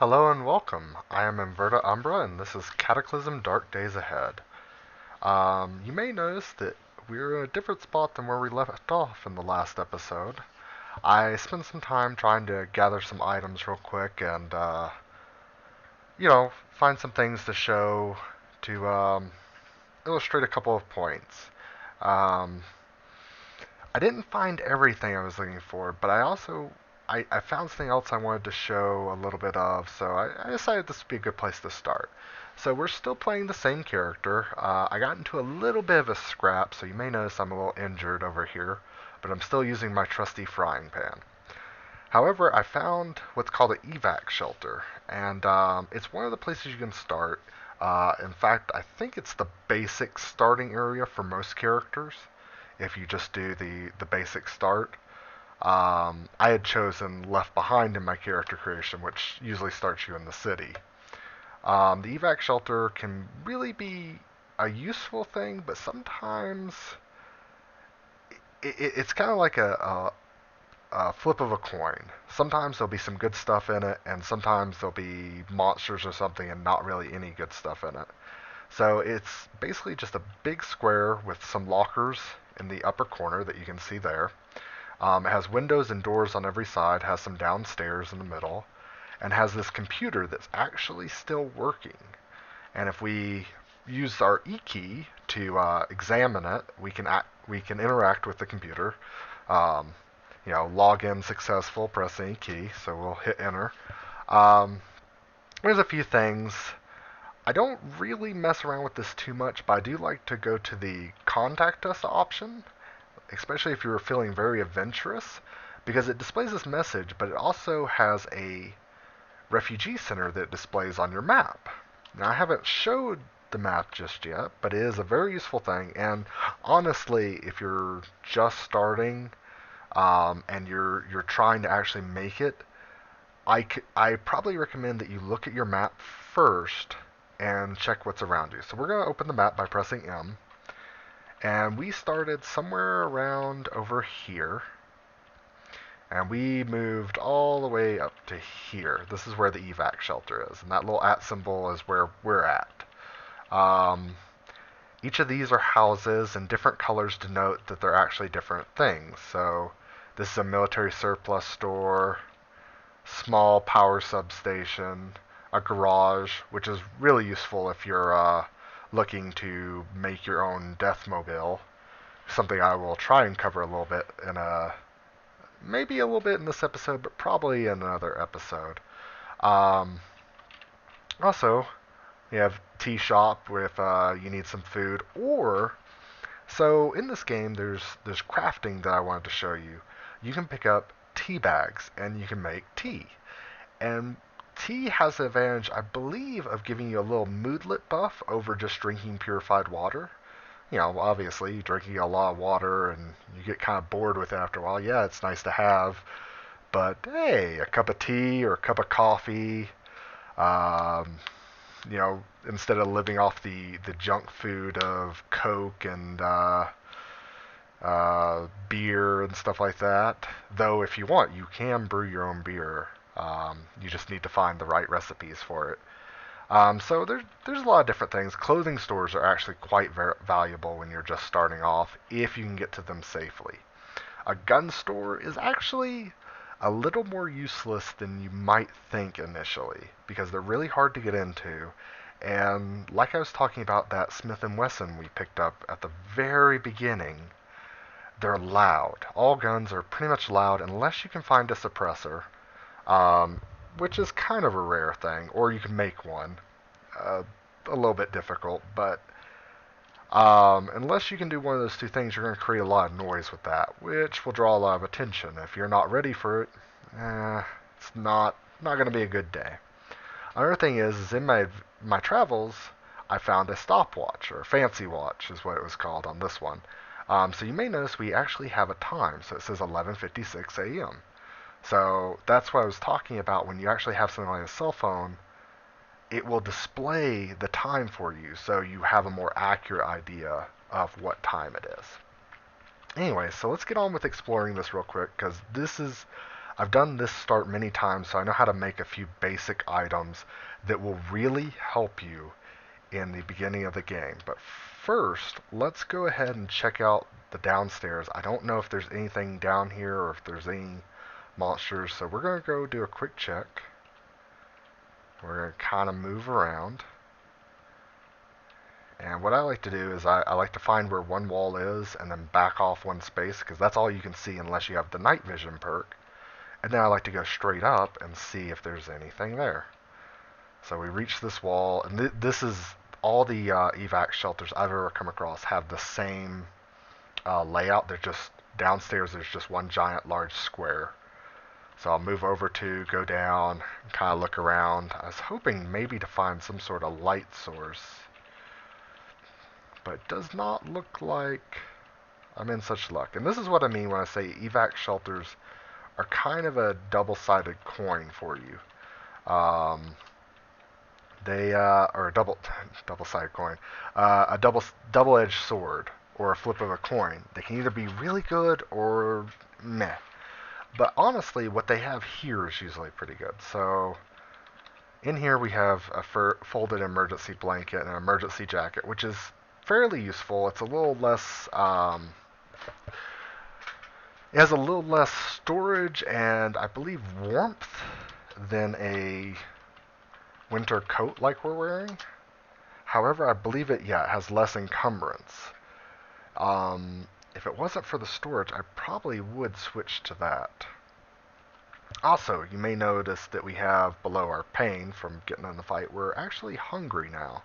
Hello and welcome. I am Inverta Umbra, and this is Cataclysm Dark Days Ahead. You may notice that we're in a different spot than where we left off in the last episode. I spent some time trying to gather some items real quick and, find some things to show to illustrate a couple of points. Um, I didn't find everything I was looking for, but I found something else I wanted to show a little bit of, so I decided this would be a good place to start. So we're still playing the same character. I got into a little bit of a scrap, so you may notice I'm a little injured over here, but I'm still using my trusty frying pan. However, I found what's called an evac shelter, and it's one of the places you can start. In fact, I think it's the basic starting area for most characters if you just do the basic start. I had chosen Left Behind in my character creation, which usually starts you in the city. The evac shelter can really be a useful thing, but sometimes it's kind of like a flip of a coin. Sometimes there'll be some good stuff in it, and sometimes there'll be monsters or something and not really any good stuff in it. So it's basically just a big square with some lockers in the upper corner that you can see there. It has windows and doors on every side, has some downstairs in the middle, and has this computer that's actually still working. And if we use our E key to examine it, we can interact with the computer. Um, log in successful, press any key, so we'll hit enter. Um, there's a few things. I don't really mess around with this too much, but I do like to go to the contact us option, especially if you're feeling very adventurous, because it displays this message, but it also has a refugee center that displays on your map. Now, I haven't showed the map just yet, but it is a very useful thing, and honestly, if you're just starting and you're trying to actually make it, I probably recommend that you look at your map first and check what's around you. So we're going to open the map by pressing M, and we started somewhere around over here. And we moved all the way up to here. This is where the evac shelter is. And that little at symbol is where we're at. Um, each of these are houses, and different colors denote that they're actually different things. So this is a military surplus store, small power substation, a garage, which is really useful if you're looking to make your own deathmobile. Something I will try and cover a little bit in maybe a little bit in this episode, but probably in another episode. Um, Also, you have tea shop if you need some food, or so in this game there's crafting that I wanted to show you. You can pick up tea bags and you can make tea, and tea has the advantage, I believe, of giving you a little moodlet buff over just drinking purified water. Obviously, drinking a lot of water and you get kind of bored with it after a while. Yeah, it's nice to have, but hey, a cup of tea or a cup of coffee, um, instead of living off the junk food of Coke and beer and stuff like that. Though, if you want, you can brew your own beer. You just need to find the right recipes for it. So there's a lot of different things. Clothing stores are actually quite valuable when you're just starting off, if you can get to them safely. A gun store is actually a little more useless than you might think initially, because they're really hard to get into. And like I was talking about that Smith& Wesson we picked up at the very beginning, they're loud. All guns are pretty much loud unless you can find a suppressor, um, which is kind of a rare thing, or you can make one. Uh, a little bit difficult, but unless you can do one of those two things, you're going to create a lot of noise with that, which will draw a lot of attention. If you're not ready for it, it's not going to be a good day. Another thing is in my travels, I found a stopwatch, or a fancy watch is what it was called on this one. So you may notice we actually have a time, so it says 11:56 a.m. So that's what I was talking about. When you actually have something like a cell phone, it will display the time for you, so you have a more accurate idea of what time it is. Anyway, so let's get on with exploring this real quick, because this is I've done this start many times, so I know how to make a few basic items that will really help you in the beginning of the game. But first, let's go ahead and check out the downstairs. I don't know if there's anything down here or if there's any monsters, so we're going to go do a quick check. We're going to kind of move around. And what I like to do is I like to find where one wall is and then back off one space, because that's all you can see unless you have the night vision perk. And then I like to go straight up and see if there's anything there. So we reach this wall, and this is all the evac shelters I've ever come across have the same layout. They're just downstairs. There's just one giant large square. So I'll move over to go down and kind of look around. I was hoping maybe to find some sort of light source, but it does not look like I'm in such luck. And this is what I mean when I say evac shelters are kind of a double-sided coin for you. They are a double-sided coin, a double-edged sword, or a flip of a coin. They can either be really good or meh. But honestly, what they have here is usually pretty good. So in here we have a folded emergency blanket and an emergency jacket, which is fairly useful. It's a little less. It has a little less storage and I believe warmth than a winter coat like we're wearing. However, I believe it has less encumbrance. If it wasn't for the storage, I probably would switch to that. Also, you may notice that we have below our pain from getting in the fight, we're actually hungry now.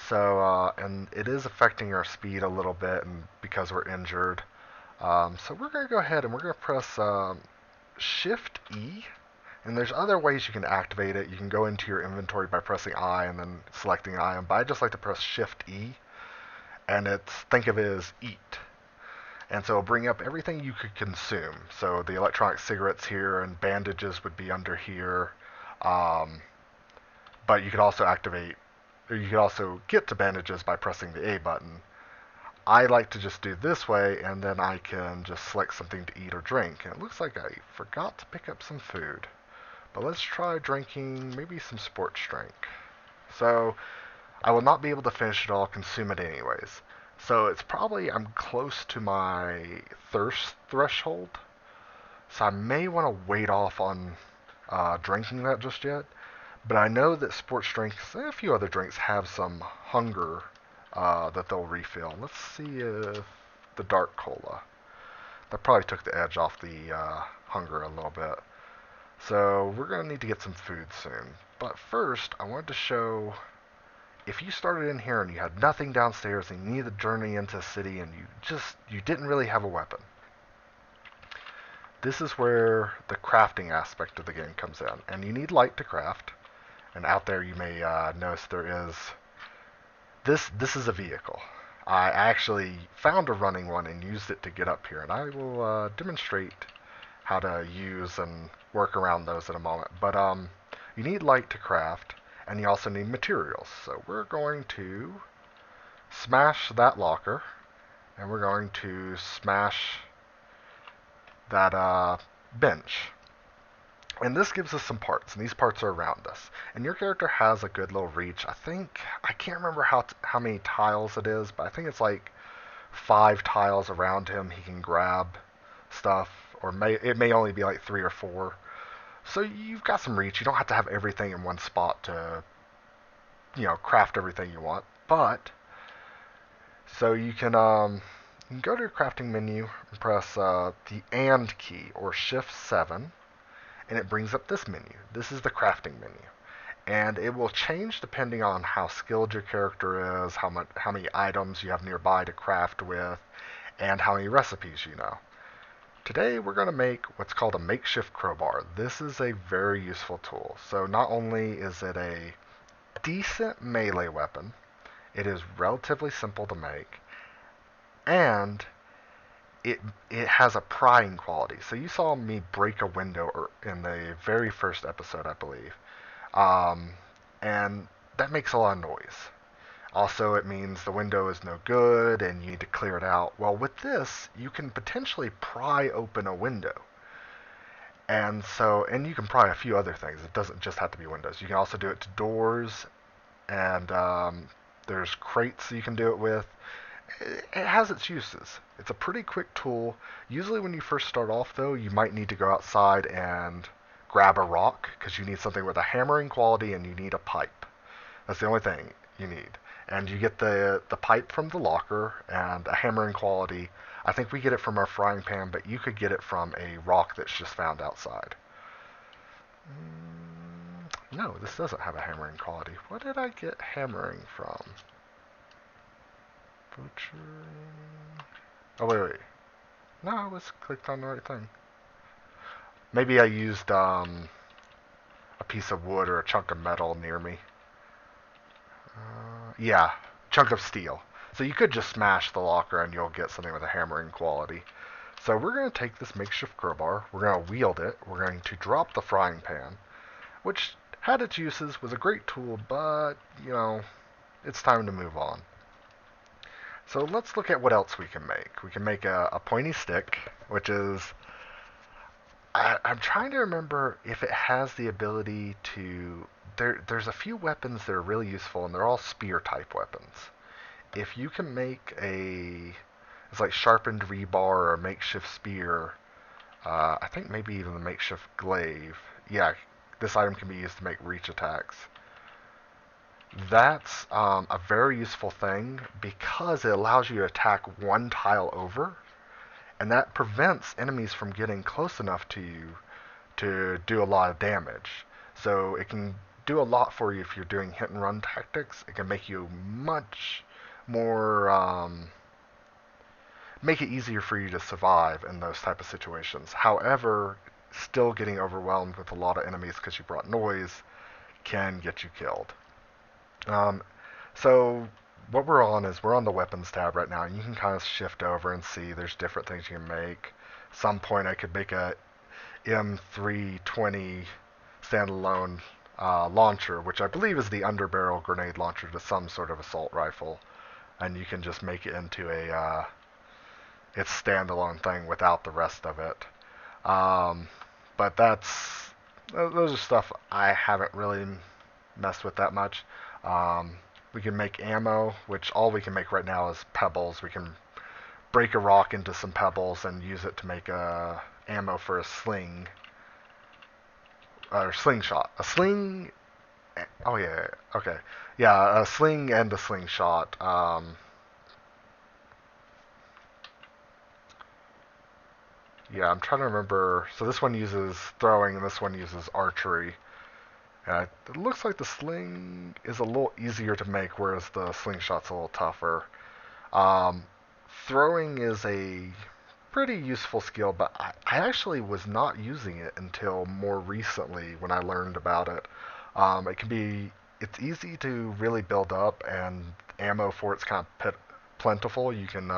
So, and it is affecting our speed a little bit, and because we're injured. So we're going to go ahead and we're going to press Shift E. And there's other ways you can activate it. You can go into your inventory by pressing I and then selecting item. But I just like to press Shift E, and think of it as eat. And so it'll bring up everything you could consume. So the electronic cigarettes here and bandages would be under here. But you could also get to bandages by pressing the A button. I like to just do this way, and then I can just select something to eat or drink. And it looks like I forgot to pick up some food. But let's try drinking maybe some sports drink. So I will not be able to finish it all, consume it anyways. So it's probably, I'm close to my thirst threshold. So I may want to wait off on drinking that just yet. But I know that sports drinks and a few other drinks have some hunger that they'll refill. Let's see if the dark cola. That probably took the edge off the hunger a little bit. So we're going to need to get some food soon. But first, I wanted to show, if you started in here and you had nothing downstairs and you needed to journey into the city and you didn't really have a weapon. This is where the crafting aspect of the game comes in. And you need light to craft. And out there you may notice there is, this is a vehicle. I actually found a running one and used it to get up here. And I will demonstrate how to use and work around those in a moment. But you need light to craft, and you also need materials. So we're going to smash that locker, and we're going to smash that bench. And this gives us some parts, and these parts are around us. And your character has a good little reach. I can't remember how many tiles it is, but I think it's like 5 tiles around him he can grab stuff, or it may only be like 3 or 4. So you've got some reach. You don't have to have everything in one spot to, craft everything you want. But so you can go to your crafting menu and press the AND key or Shift 7, and it brings up this menu. This is the crafting menu, and it will change depending on how skilled your character is, how many items you have nearby to craft with, and how many recipes you know. Today we're going to make what's called a makeshift crowbar. This is a very useful tool. So not only is it a decent melee weapon, it is relatively simple to make, and it has a prying quality. So you saw me break a window in the very first episode, I believe, and that makes a lot of noise. Also, it means the window is no good and you need to clear it out. Well, with this, you can potentially pry open a window. And you can probably a few other things. It doesn't just have to be windows. You can also do it to doors, and there's crates you can do it with. It has its uses. It's a pretty quick tool. Usually, when you first start off, though, you might need to go outside and grab a rock because you need something with a hammering quality and you need a pipe. That's the only thing you need. And you get the pipe from the locker and a hammering quality. I think we get it from our frying pan, but you could get it from a rock that's just found outside. No, this doesn't have a hammering quality. What did I get hammering from? Butcher. Oh, wait. No, I was clicked on the right thing. Maybe I used a piece of wood or a chunk of metal near me. Yeah, chunk of steel. So you could just smash the locker and you'll get something with a hammering quality. So we're going to take this makeshift crowbar, we're going to wield it, we're going to drop the frying pan, which had its uses, was a great tool, but, it's time to move on. So let's look at what else we can make. We can make a pointy stick, which is I'm trying to remember if it has the ability to. There's a few weapons that are really useful, and they're all spear type weapons. If you can make it's like sharpened rebar or a makeshift spear. I think maybe even the makeshift glaive. Yeah, this item can be used to make reach attacks. That's a very useful thing because it allows you to attack one tile over, and that prevents enemies from getting close enough to you to do a lot of damage. So it can do a lot for you if you're doing hit and run tactics. It can make you much more make it easier for you to survive in those type of situations. However, still getting overwhelmed with a lot of enemies because you brought noise can get you killed. Um, so what we're on is we're on the weapons tab right now, and you can kind of shift over and see there's different things you can make. Some point I could make a M320 standalone launcher, which I believe is the underbarrel grenade launcher to some sort of assault rifle, and you can just make it into a its standalone thing without the rest of it. Um, but those are stuff I haven't really messed with that much. Um, we can make ammo, which all we can make right now is pebbles. We can break a rock into some pebbles and use it to make ammo for a sling or slingshot. A sling. Oh yeah. Okay. Yeah, a sling and a slingshot. Yeah, I'm trying to remember. So this one uses throwing, and this one uses archery. It looks like the sling is a little easier to make, whereas the slingshot's a little tougher. Um, Throwing is a pretty useful skill, but I actually was not using it until more recently when I learned about it. It's easy to really build up, and ammo for it's kind of plentiful. You can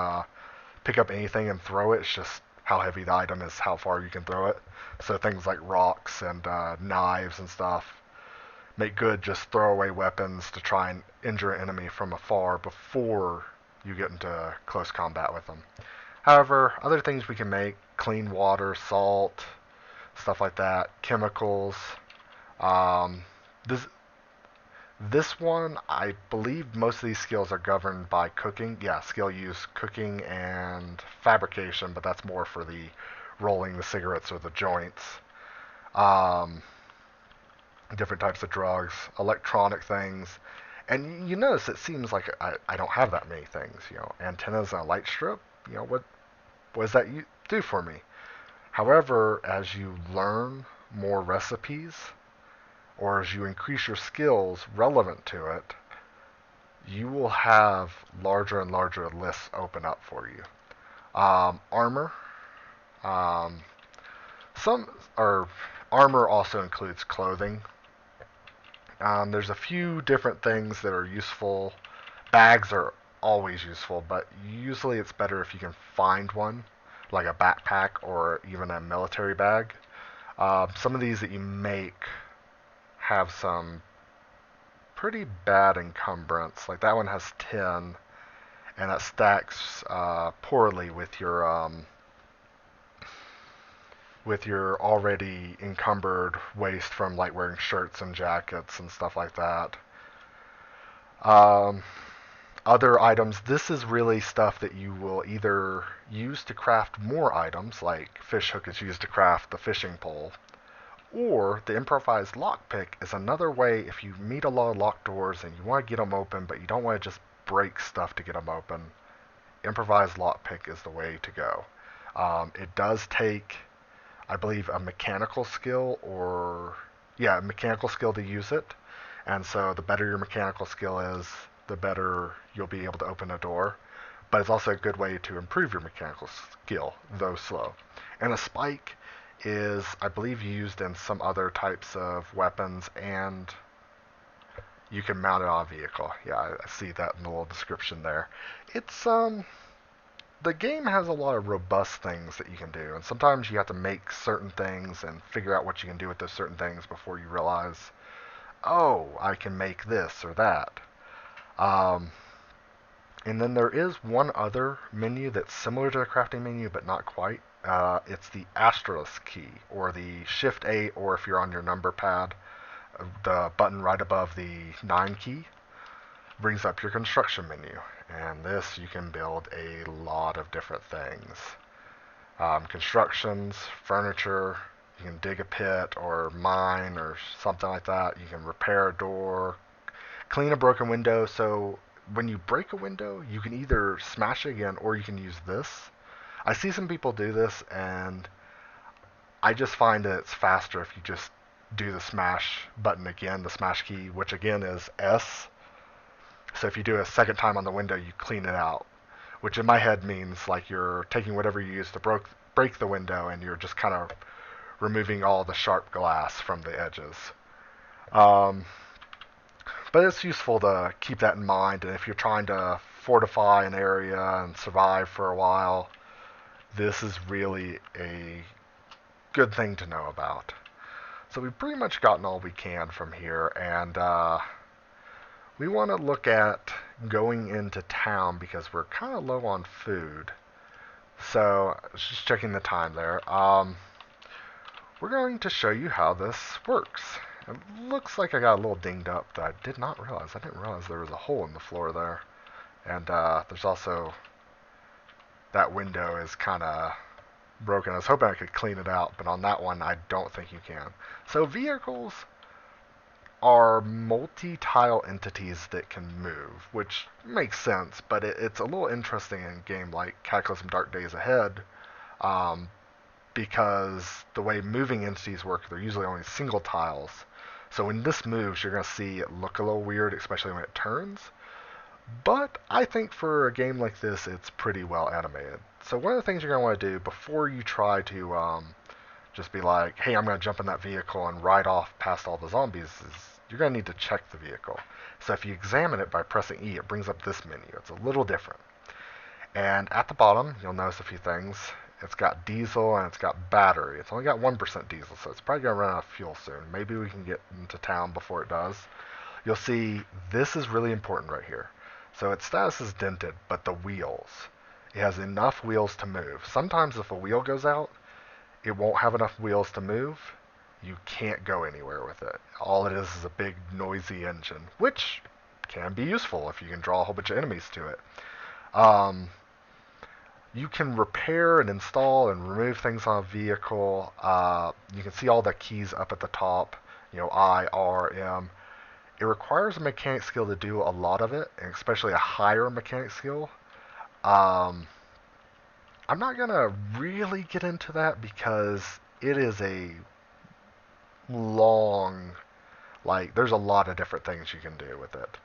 pick up anything and throw it. It's just how heavy the item is, how far you can throw it. So things like rocks and knives and stuff make good just throwaway weapons to try and injure an enemy from afar before you get into close combat with them. However, other things we can make: clean water, salt, stuff like that, chemicals. Um, this this one, I believe most of these skills are governed by cooking. Yeah, skill use, cooking, and fabrication, but that's more for the rolling the cigarettes or the joints. Um, Different types of drugs, electronic things. And you notice it seems like I don't have that many things. Antennas and a light strip. What does that do for me? However, as you learn more recipes, or as you increase your skills relevant to it, you will have larger and larger lists open up for you. Armor. Um, some or Armor also includes clothing. There's a few different things that are useful. Bags are always useful, but usually it's better if you can find one, like a backpack or even a military bag. Some of these that you make have some pretty bad encumbrance. Like that one has 10, and that stacks poorly with your with your already encumbered waist from like wearing shirts and jackets and stuff like that. Um, Other items, this is really stuff that you will either use to craft more items, like fish hook is used to craft the fishing pole, or the improvised lockpick is another way if you meet a lot of locked doors and you want to get them open, but you don't want to just break stuff to get them open. Improvised lockpick is the way to go. It does take, I believe, a mechanical skill or, yeah, a mechanical skill to use it. And so the better your mechanical skill is, the better you'll be able to open a door. But it's also a good way to improve your mechanical skill, though slow. And a spike is, I believe, used in some other types of weapons, and you can mount it on a vehicle. Yeah, I see that in the little description there. It's the game has a lot of robust things that you can do, and sometimes you have to make certain things and figure out what you can do with those certain things before you realize, oh, I can make this or that. Um, and then there is one other menu that's similar to the crafting menu, but not quite. It's the asterisk key, or the Shift A, or if you're on your number pad, the button right above the 9 key brings up your construction menu. And this, you can build a lot of different things. Constructions, furniture, you can dig a pit or mine or something like that. You can repair a door, clean a broken window. So when you break a window, you can either smash it again or you can use this. I see some people do this, and I just find that it's faster if you just do the smash button again, the smash key, which again is S. So if you do it a second time on the window, you clean it out, which in my head means like you're taking whatever you used to break the window and you're just kind of removing all the sharp glass from the edges. Um, but it's useful to keep that in mind, and if you're trying to fortify an area and survive for a while, this is really a good thing to know about. So we've pretty much gotten all we can from here, and we want to look at going into town because we're kind of low on food. So, just checking the time there. We're going to show you how this works. It looks like I got a little dinged up that I did not realize. I didn't realize there was a hole in the floor there. And there's also, that window is kind of broken. I was hoping I could clean it out, but on that one, I don't think you can. So vehicles are multi-tile entities that can move, which makes sense, but it's a little interesting in a game like Cataclysm Dark Days Ahead, um, because the way moving entities work, they're usually only single tiles. So when this moves, you're going to see it look a little weird, especially when it turns. But I think for a game like this, it's pretty well animated. So one of the things you're going to want to do before you try to just be like, hey, I'm going to jump in that vehicle and ride off past all the zombies, is you're going to need to check the vehicle. So if you examine it by pressing E, it brings up this menu. It's a little different. And at the bottom, you'll notice a few things. It's got diesel and it's got battery. It's only got 1% diesel, so it's probably going to run out of fuel soon. Maybe we can get into town before it does. You'll see this is really important right here. So its status is dented, but the wheels. It has enough wheels to move. Sometimes if a wheel goes out, it won't have enough wheels to move. You can't go anywhere with it. All it is a big noisy engine, which can be useful if you can draw a whole bunch of enemies to it. You can repair and install and remove things on a vehicle. You can see all the keys up at the top. I, R, M. It requires a mechanic skill to do a lot of it, and especially a higher mechanic skill. I'm not going to really get into that because it is a long, there's a lot of different things you can do with it.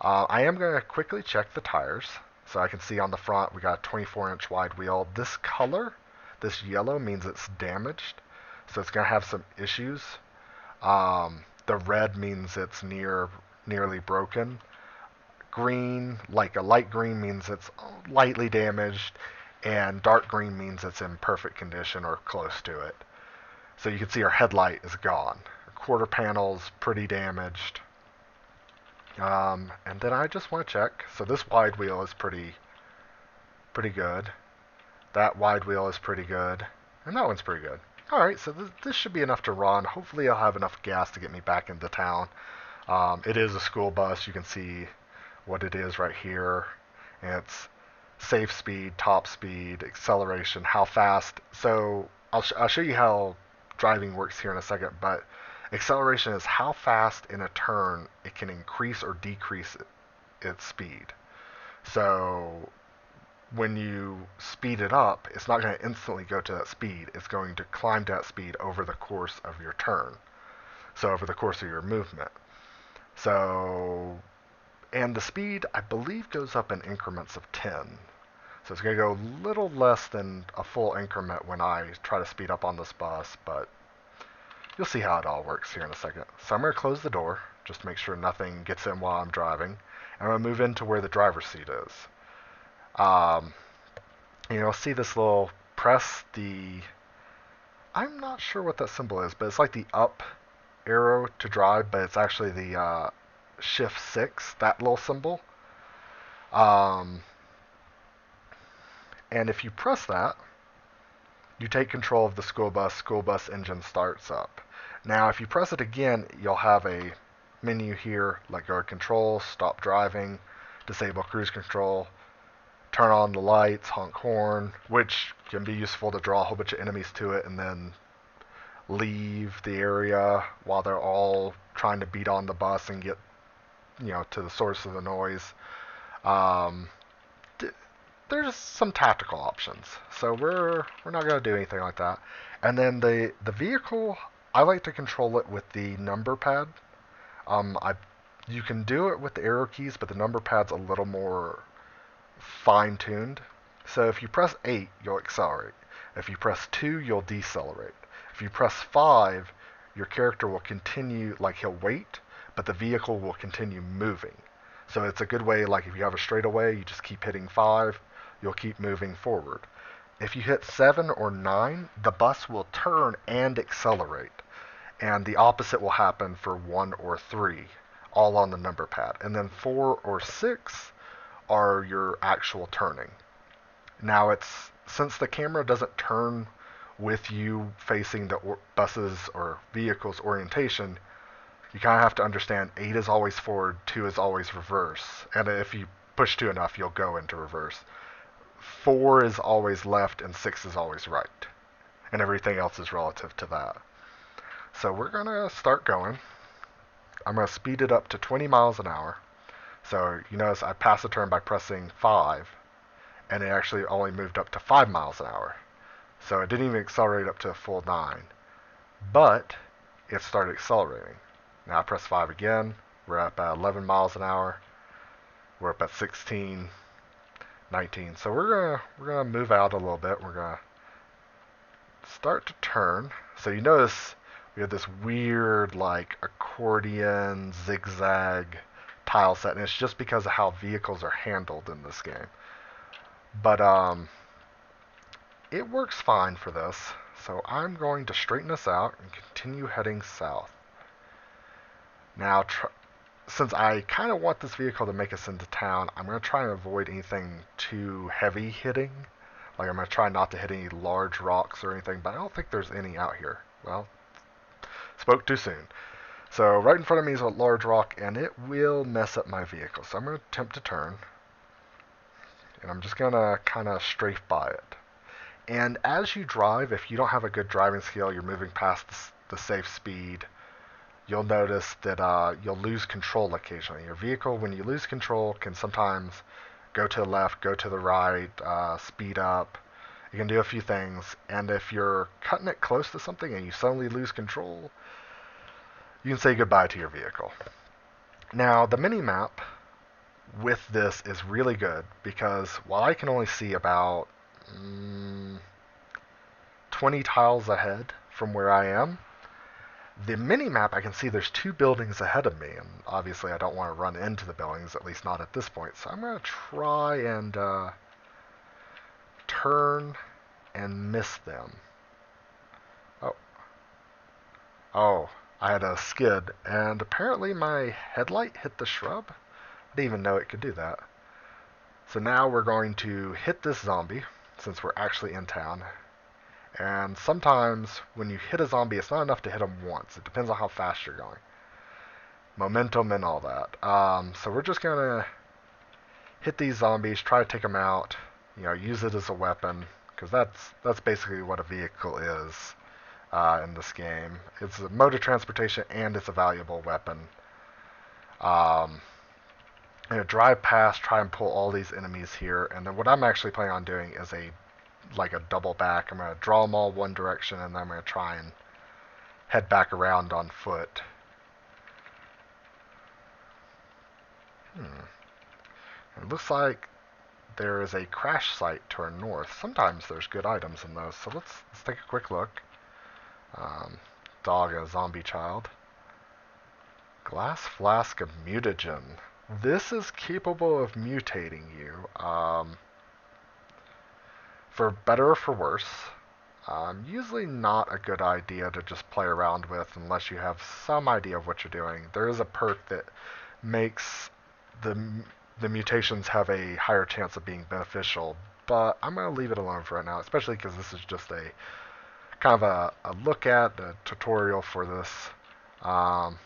I am going to quickly check the tires. So I can see on the front we got a 24-inch wide wheel. This color, this yellow, means it's damaged. So it's going to have some issues. The red means it's nearly broken. Green, like a light green, means it's lightly damaged. And dark green means it's in perfect condition or close to it. So you can see our headlight is gone. Our quarter panel's pretty damaged. And then I just want to check. So this wide wheel is pretty good. That wide wheel is pretty good. And that one's pretty good. Alright, so this should be enough to run. Hopefully I'll have enough gas to get me back into town. It is a school bus. You can see what it is right here. And it's safe speed, top speed, acceleration, how fast. So I'll show you how driving works here in a second, but acceleration is how fast in a turn it can increase or decrease its speed. So when you speed it up, it's not going to instantly go to that speed. It's going to climb to that speed over the course of your turn. So over the course of your movement. So, and the speed, I believe, goes up in increments of 10. So it's going to go a little less than a full increment when I try to speed up on this bus, but you'll see how it all works here in a second. So I'm going to close the door, just to make sure nothing gets in while I'm driving. And I'm going to move into where the driver's seat is. Um, see this little press the... I'm not sure what that symbol is, but it's like the up arrow to drive, but it's actually the shift 6, that little symbol. Um, and if you press that, you take control of the school bus engine starts up. Now, if you press it again, you'll have a menu here, let go of control, stop driving, disable cruise control, turn on the lights, honk horn, which can be useful to draw a whole bunch of enemies to it and then leave the area while they're all trying to beat on the bus and get, to the source of the noise. Um, there's some tactical options, so we're not going to do anything like that. And then the vehicle, I like to control it with the number pad. I You can do it with the arrow keys, but the number pad's a little more fine-tuned. So if you press 8, you'll accelerate. If you press 2, you'll decelerate. If you press 5, your character will continue, like he'll wait, but the vehicle will continue moving. So it's a good way, like if you have a straightaway, you just keep hitting 5, you'll keep moving forward. If you hit 7 or 9, the bus will turn and accelerate. And the opposite will happen for 1 or 3, all on the number pad. And then 4 or 6 are your actual turning. Now, since the camera doesn't turn with you facing the bus's or vehicle's orientation, you kind of have to understand 8 is always forward, 2 is always reverse. And if you push 2 enough, you'll go into reverse. 4 is always left, and 6 is always right. And everything else is relative to that. So we're going to start going. I'm going to speed it up to 20 miles an hour. So you notice I passed the turn by pressing 5, and it actually only moved up to 5 miles an hour. So it didn't even accelerate up to a full 9. But it started accelerating. Now I press 5 again. We're up at 11 miles an hour. We're up at 16, 19. So we're gonna move out a little bit. We're gonna start to turn. So you notice we have this weird like accordion zigzag tile set, and it's just because of how vehicles are handled in this game. But it works fine for this. So I'm going to straighten this out and continue heading south. Now, since I kind of want this vehicle to make us into town, I'm going to try and avoid anything too heavy hitting. Like I'm going to try not to hit any large rocks or anything, but I don't think there's any out here. Well, spoke too soon. So right in front of me is a large rock, and it will mess up my vehicle. So I'm going to attempt to turn, and I'm just going to kind of strafe by it. And as you drive, if you don't have a good driving skill, you're moving past the safe speed, you'll notice that you'll lose control occasionally. Your vehicle, when you lose control, can sometimes go to the left, go to the right, speed up. You can do a few things, and if you're cutting it close to something and you suddenly lose control, you can say goodbye to your vehicle. Now, the mini-map with this is really good because while I can only see about 20 tiles ahead from where I am, the mini-map I can see there's 2 buildings ahead of me, and obviously I don't want to run into the buildings, at least not at this point, so I'm going to try and turn and miss them. Oh, I had a skid, and apparently my headlight hit the shrub. I didn't even know it could do that. So now we're going to hit this zombie, since we're actually in town, And sometimes when you hit a zombie, it's not enough to hit him once. It depends on how fast you're going. Momentum and all that. So we're just going to hit these zombies, try to take them out, use it as a weapon, because that's basically what a vehicle is in this game. It's a mode of transportation and it's a valuable weapon. Um, drive past, try and pull all these enemies here, and then what I'm actually planning on doing is a double back. I'm going to draw them all one direction, and then I'm going to try and head back around on foot. It looks like there is a crash site to our north. Sometimes there's good items in those, so let's take a quick look. Dog and a zombie child. Glass flask of mutagen. This is capable of mutating you. For better or for worse. Usually not a good idea to just play around with unless you have some idea of what you're doing. There is a perk that makes the mutations have a higher chance of being beneficial, but I'm going to leave it alone for right now, especially because this is just a kind of a look at, a tutorial for this. Oh,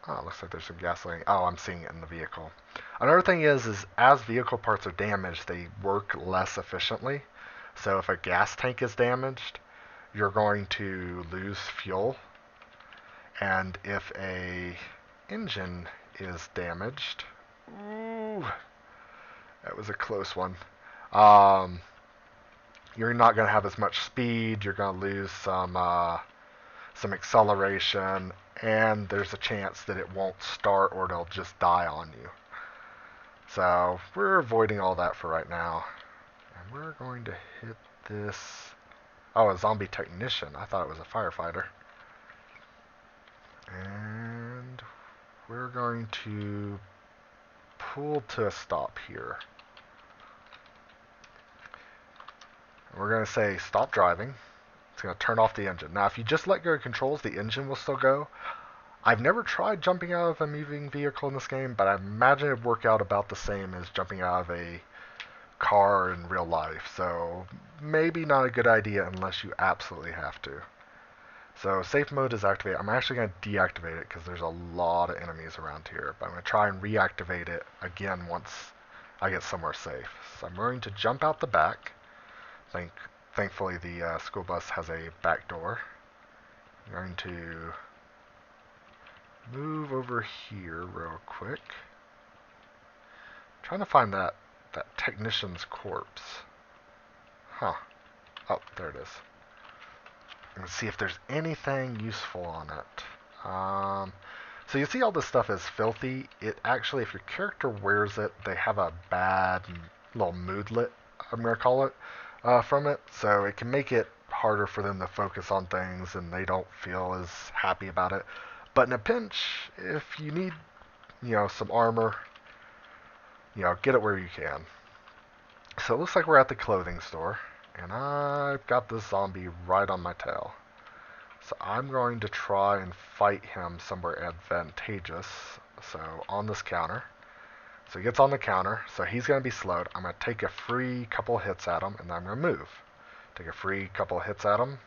it looks like there's some gasoline. Oh, I'm seeing it in the vehicle. Another thing is as vehicle parts are damaged, they work less efficiently. So if a gas tank is damaged, you're going to lose fuel. And if a engine is damaged, ooh, that was a close one. You're not going to have as much speed. You're going to lose some acceleration, and there's a chance that it won't start or it'll just die on you. So we're avoiding all that for right now. And we're going to hit this. Oh, a zombie technician. I thought it was a firefighter. And we're going to pull to a stop here. And we're going to say stop driving. It's going to turn off the engine. Now, if you just let go of controls, the engine will still go. I've never tried jumping out of a moving vehicle in this game, but I imagine it would work out about the same as jumping out of a car in real life. So maybe not a good idea unless you absolutely have to. So safe mode is activated. I'm actually going to deactivate it because there's a lot of enemies around here. But I'm going to try and reactivate it again once I get somewhere safe. So I'm going to jump out the back. Thankfully the school bus has a back door. I'm going to move over here real quick. I'm trying to find that technician's corpse. Huh. Oh, there it is. And see if there's anything useful on it. So you see all this stuff is filthy. It actually, if your character wears it, they have a bad little moodlet, I'm going to call it, from it. So it can make it harder for them to focus on things and they don't feel as happy about it. But in a pinch, if you need, some armor, get it where you can. So it looks like we're at the clothing store. And I've got this zombie right on my tail. So I'm going to try and fight him somewhere advantageous. So on this counter. So he gets on the counter. So he's going to be slowed. I'm going to take a free couple hits at him, and then I'm going to move. Take a free couple hits at him.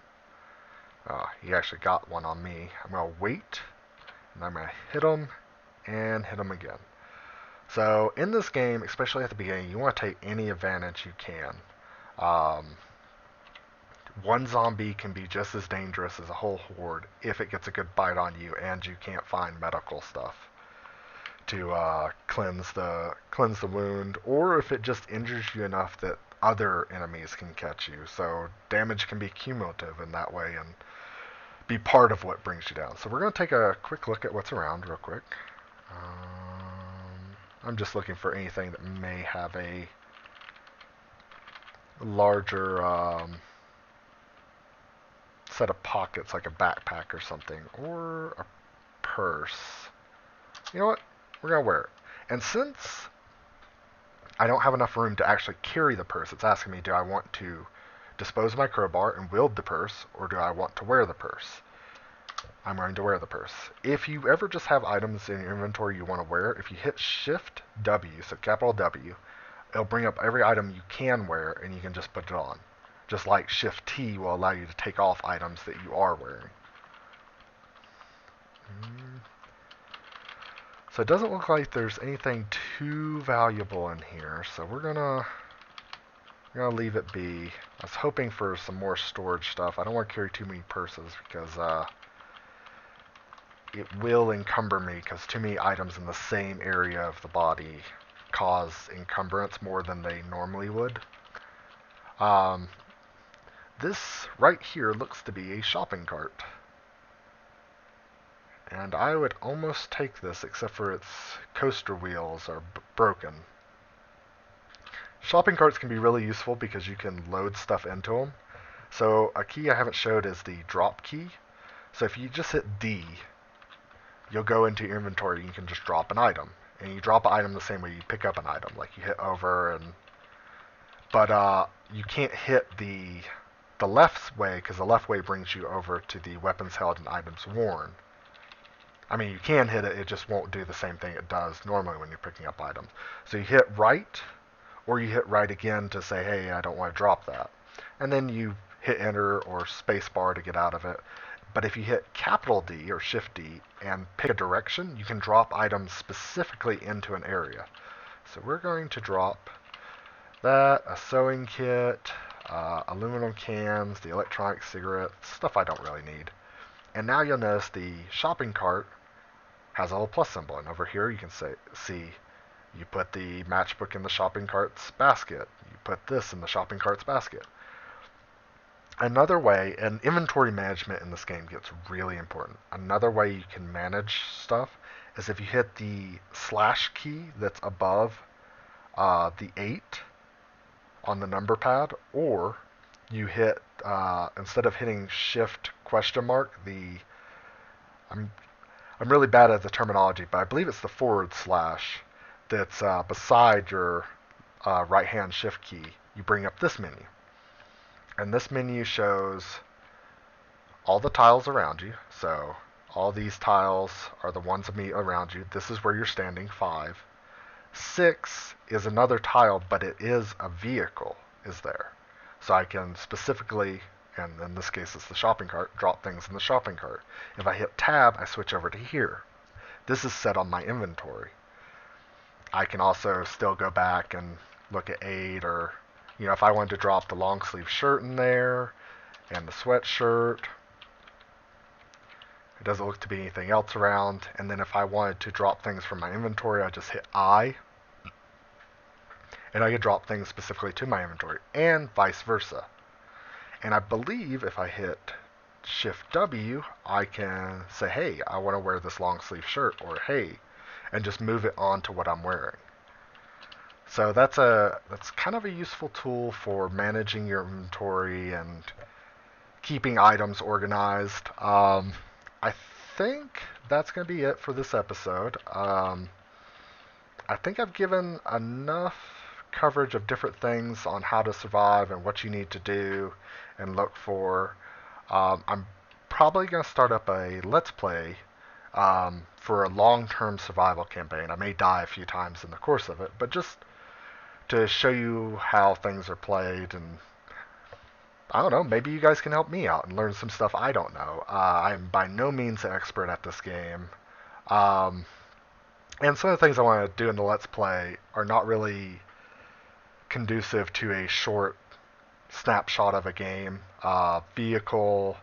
He actually got one on me. I'm going to wait. And I'm going to hit him and hit him again. So in this game, especially at the beginning, you want to take any advantage you can. One zombie can be just as dangerous as a whole horde if it gets a good bite on you and you can't find medical stuff to cleanse the wound, or if it just injures you enough that other enemies can catch you. So damage can be cumulative in that way and be part of what brings you down. So we're going to take a quick look at what's around real quick. I'm just looking for anything that may have a larger set of pockets, like a backpack or something, or a purse. You know what? We're going to wear it. And since I don't have enough room to actually carry the purse, it's asking me, do I want to dispose of my crowbar and wield the purse, or do I want to wear the purse? I'm going to wear the purse. If you ever just have items in your inventory you want to wear, if you hit Shift W, so capital W, it'll bring up every item you can wear, and you can just put it on. just like Shift T will allow you to take off items that you are wearing. So it doesn't look like there's anything too valuable in here, so we're gonna leave it be. I was hoping for some more storage stuff. I don't want to carry too many purses because it will encumber me, because too many items in the same area of the body cause encumbrance more than they normally would. This right here looks to be a shopping cart. And I would almost take this, except for its coaster wheels are broken. Shopping carts can be really useful because you can load stuff into them. So a key I haven't showed is the drop key. So if you just hit D, you'll go into your inventory and you can just drop an item. And you drop an item the same way you pick up an item, like you hit over and... But you can't hit the left way, because the left way brings you over to the weapons held and items worn. I mean, you can hit it, it just won't do the same thing it does normally when you're picking up items. So you hit right, or you hit right again to say, hey, I don't want to drop that. And then you hit enter or space bar to get out of it. But if you hit capital D or Shift D and pick a direction, you can drop items specifically into an area. So we're going to drop that, a sewing kit, aluminum cans, the electronic cigarettes, stuff I don't really need. And now you'll notice the shopping cart has a little plus symbol, and over here you can see you put the matchbook in the shopping cart's basket. You put this in the shopping cart's basket. Another way, and inventory management in this game gets really important. Another way you can manage stuff is if you hit the slash key that's above the 8 on the number pad, or you hit, instead of hitting Shift question mark, I'm really bad at the terminology, but I believe it's the / that's beside your right-hand Shift key. You bring up this menu. And this menu shows all the tiles around you. So all these tiles are the ones around you. This is where you're standing, 5. 6 is another tile, but it is a vehicle is there. So I can specifically, and in this case it's the shopping cart, drop things in the shopping cart. If I hit tab, I switch over to here. This is set on my inventory. I can also still go back and look at 8, or if I wanted to drop the long sleeve shirt in there and the sweatshirt. It doesn't look to be anything else around. And then if I wanted to drop things from my inventory, I just hit I. And I could drop things specifically to my inventory, and vice versa. And I believe if I hit Shift W, I can say, hey, I want to wear this long sleeve shirt, or hey, and just move it on to what I'm wearing. So that's kind of a useful tool for managing your inventory and keeping items organized. I think that's going to be it for this episode. I think I've given enough coverage of different things on how to survive and what you need to do and look for. I'm probably going to start up a Let's Play for a long-term survival campaign. I may die a few times in the course of it, but just to show you how things are played, and I don't know, maybe you guys can help me out and learn some stuff I don't know. I'm by no means an expert at this game. And some of the things I want to do in the Let's Play are not really conducive to a short snapshot of a game. Vehicle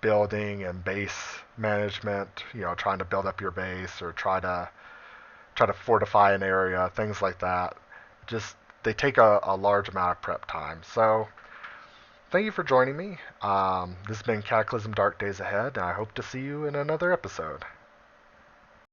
building and base management, trying to build up your base or try to fortify an area, things like that. Just, they take a large amount of prep time. So, thank you for joining me. This has been Cataclysm Dark Days Ahead, and I hope to see you in another episode.